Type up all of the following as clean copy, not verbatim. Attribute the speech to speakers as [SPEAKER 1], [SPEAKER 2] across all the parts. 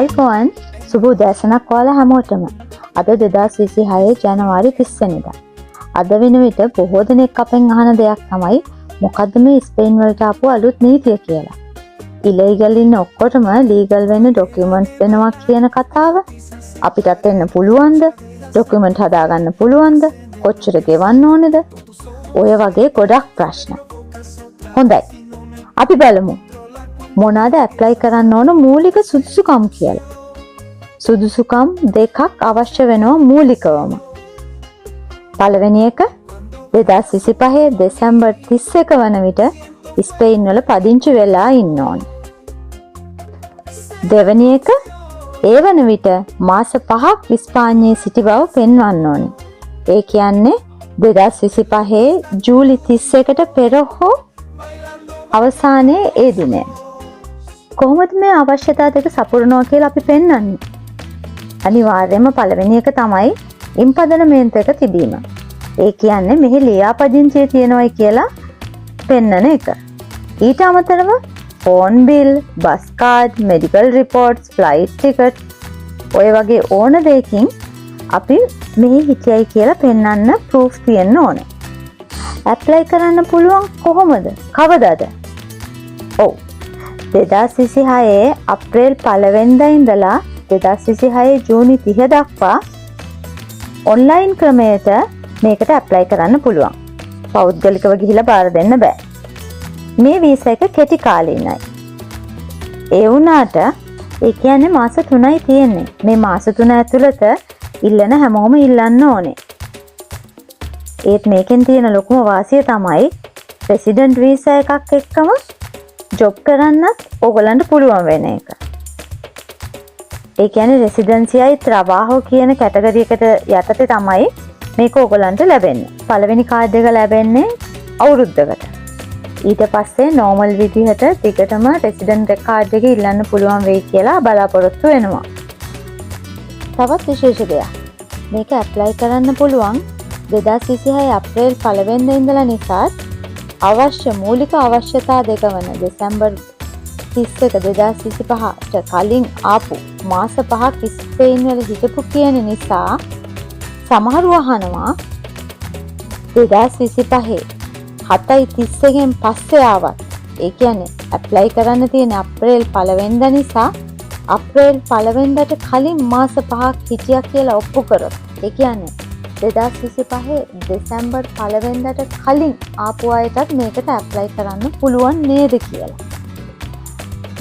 [SPEAKER 1] iPhone සුබ උදෑසනක් ඔයාලා හැමෝටම. අද 2026 ජනවාරි 30 වෙනිදා. අද වෙන විට බොහෝ දෙනෙක් අපෙන් අහන දෙයක් තමයි මොකද්ද මේ ස්පේන් වලට ආපු අලුත් නීතිය කියලා. ඉලීගල් ඉන්න ඔක්කොටම ලීගල් වෙන්න ඩොකියුමන්ට්ස් දෙනවා කියන කතාව. අපිටත් එන්න පුළුවන්ද? ඩොකියුමන්ට් හදාගන්න පුළුවන්ද? කොච්චර ගෙවන්න ඕනේද? ඔය වගේ ගොඩක් ප්‍රශ්න. හොඳයි. අපි බලමු. මොනවාද ඇප්ලයි කරන්න ඕන මූලික සුදුසුකම් කියලා. සුදුසුකම් දෙකක් අවශ්‍ය වෙනවා මූලිකවම. පළවෙනි එක 2025 දෙසැම්බර් 31 වන විට ස්පේන් වල පදිංචි වෙලා ඉන්න ඕන. දෙවෙනි එක ඒ වන විට මාස 5ක් ඉස්පාඤ්ඤයේ සිටි බව පෙන්වන්න ඕනේ. ඒ කියන්නේ 2025 ජූලි 31ට පෙර හෝ අවසානයේ ඒ දිනය. කොහොමද මේ අවශ්‍යතා දෙක සපුරනවා කියලා අපි පෙන්වන්නේ? අනිවාර්යයෙන්ම පළවෙනි එක තමයි ඉම්පදනමේන්තු එක තිබීම. ඒ කියන්නේ මෙහි ලියාපදිංචිය තියෙනවයි කියලා පෙන්වන එක. ඊට අමතරව phone bill, bus card, medical reports, flight ticket ඔය වගේ ඕන දෙයකින් අපි මෙහි හිටියයි කියලා පෙන්වන්න ප්‍රූෆ් තියෙන්න ඕනේ. ඇප්ලයි කරන්න පුළුවන් කොහොමද? කවදාද? ඔව්. 2026 අප්‍රේල් 1 වෙනිදා ඉඳලා 2026 ජූනි 30 දක්වා ඔන්ලයින් ක්‍රමයට මේකට ඇප්ලයි කරන්න පුළුවන්. පෞද්ගලිකව ගිහිලා බාර දෙන්න බෑ. මේ වීසා එක කෙටි කාලීනයි. ඒ වුණාට ඒ කියන්නේ මාස 3යි තියෙන්නේ. මේ මාස 3 ඇතුළත ඉල්ලන හැමෝම ඉල්ලන්න ඕනේ. ඒත් මේකෙන් තියෙන ලොකුම වාසිය තමයි රෙසිඩන්ට් වීසා එකක් එක්කම ජොබ් කරන්නත් ඕගලන්ට පුළුවන් වෙන එක. ඒ කියන්නේ රෙසිඩෙන්සියයි ත්‍රාබාහෝ කියන කැටගරි එකට යටතේ තමයි මේක ඕගලන්ට ලැබෙන්නේ. පළවෙනි කාඩ් එක ලැබෙන්නේ අවුරුද්දකට. ඊට පස්සේ නෝමල් විදිහට ටිකටම රෙසිඩන්ට් කාඩ් එක ඉල්ලන්න පුළුවන් වෙයි කියලා බලාපොරොත්තු වෙනවා. තවත් විශේෂ දෙයක්. මේක ඇප්ලයි කරන්න පුළුවන් 2026 අප්‍රේල් 1 වෙනිදා ඉඳලා නිසා අවශ්‍ය මූලික අවශ්‍යතා දෙක වන දෙසැම්බර් 31 2025ට කලින් ආපු මාස 5ක් ස්පේන් වල හිටපු කියන නිසා සමහරව අහනවා 2025 7:31 පස්සේ ආවත් ඒ කියන්නේ ඇප්ලයි කරන්න තියෙන අප්‍රේල් 1 වෙනිදා නිසා අප්‍රේල් 1 වෙනිදාට කලින් මාස 5ක් හිටියා කියලා ඔප්පු කරොත් ඒ කියන්නේ 2025 දෙසැම්බර් 1 වෙනිදාට කලින් ආපු අයටත් මේකට ඇප්ලයි කරන්න පුළුවන් නේද කියලා.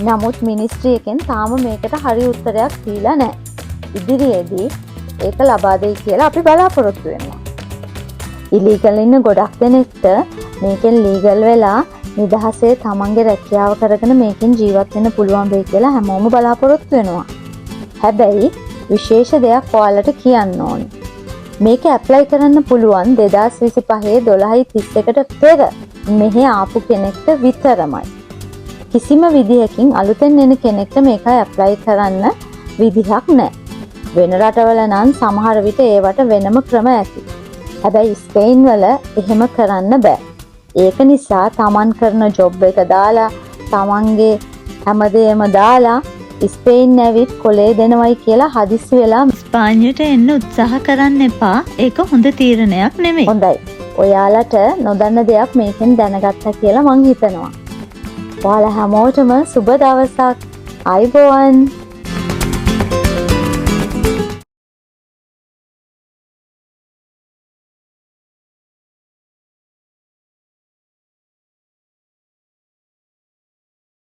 [SPEAKER 1] නමුත් මිනිස්ට්‍රි එකෙන් තාම මේකට හරි උත්තරයක් දීලා නැහැ. ඉදිරියේදී ඒක ලබා දෙයි කියලා අපි බලාපොරොත්තු වෙනවා. ඉලීගල් ඉන්න ගොඩක් දෙනෙක්ට මේකෙන් ලීගල් වෙලා නිදහසේ තමන්ගේ රැකියාව කරගෙන මේකෙන් ජීවත් වෙන්න පුළුවන් වෙයි කියලා හැමෝම බලාපොරොත්තු වෙනවා. හැබැයි විශේෂ දෙයක් ඔයාලට කියන්න ඕනේ. මේක ඇප්ලයි කරන්න පුළුවන් 2025 12:31ට පෙර මෙහි ආපු කෙනෙක්ට විතරමයි. කිසිම විදිහකින් අලුතෙන් එන කෙනෙක්ට මේක ඇප්ලයි කරන්න විදිහක් නැහැ. වෙන රටවල නම් සමහර විට ඒවට වෙනම ක්‍රම ඇති. හැබැයි ස්පේන් වල එහෙම කරන්න බෑ. ඒක නිසා තමන් කරන ජොබ් එක දාලා තමන්ගේ හැමදේම දාලා ස්පේන් ඇවිත් කොලේ දෙනවයි කියලා හදිස්සි වෙලා ස්පාඤ්ඤයට එන්න උත්සාහ කරන්න එපා. ඒක හොඳ තීරණයක් නෙමෙයි. හොඳයි. ඔයාලට නොදන්න දෙයක් මේකෙන් දැනගත්තා කියලා මං හිතනවා. ඔයාලා හැමෝටම සුබ දවසක්. ආයුබෝවන්.